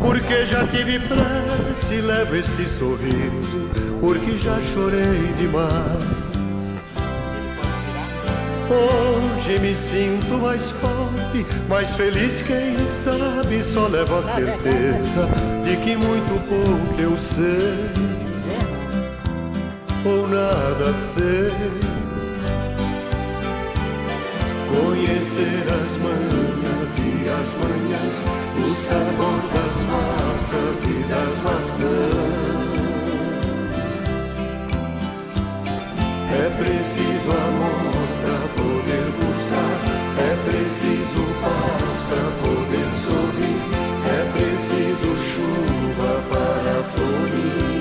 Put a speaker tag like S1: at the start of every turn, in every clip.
S1: porque já tive pressa e levo este sorriso, porque já chorei demais. Hoje me sinto mais forte, mais feliz, quem sabe só levo a certeza de que muito pouco eu sei, ou nada sei. Conhecer as manhas e as manhãs, o sabor das massas e das maçãs. É preciso amor pra poder pulsar, é preciso paz pra poder sorrir, é preciso chuva para florir.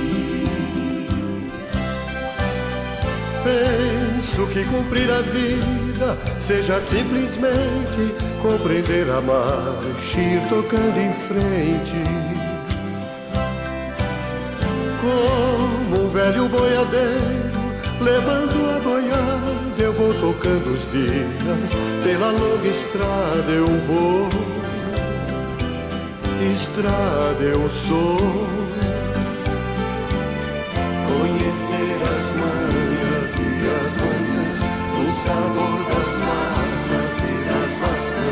S1: Penso que cumprir a vida seja simplesmente compreender a marcha e ir tocando em frente. Como um velho boiadeiro levando a boiada, eu vou tocando os dias, pela longa estrada eu vou, estrada eu sou. Conhecer as manhas e as manhãs, o sabor das massas e das maçãs.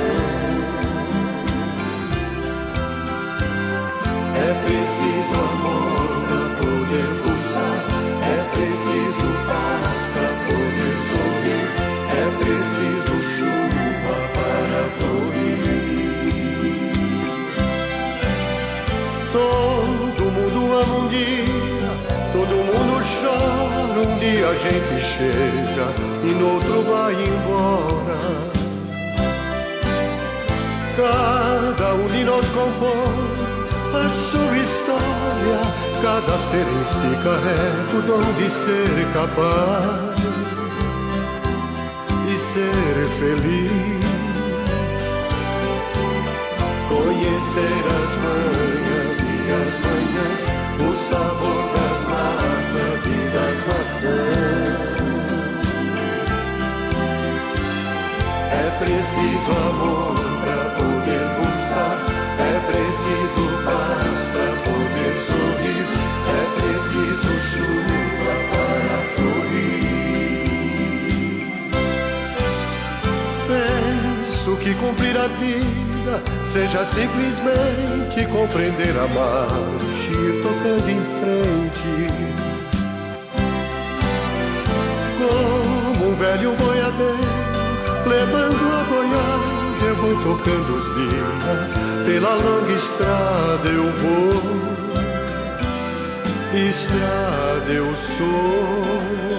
S1: É preciso amor para poder pulsar, é preciso paz para poder sorrir, é preciso chuva para florir. Todo mundo ama um dia, todo mundo chora, um dia a gente chega e no outro vai embora. Cada um de nós compõe a sua história, cada ser em si carrega o dom de ser capaz e ser feliz. Conhecer as manhas e as manhãs, o sabor das massas e das maçãs. É preciso amor para poder pulsar, é preciso paz para poder sorrir, é preciso chuva para florir. Penso que cumprir a vida seja simplesmente compreender a marcha e ir tocando em frente. Como um velho boiadeiro levando a boiada, eu vou tocando os dias, pela longa estrada eu vou, estrada eu sou.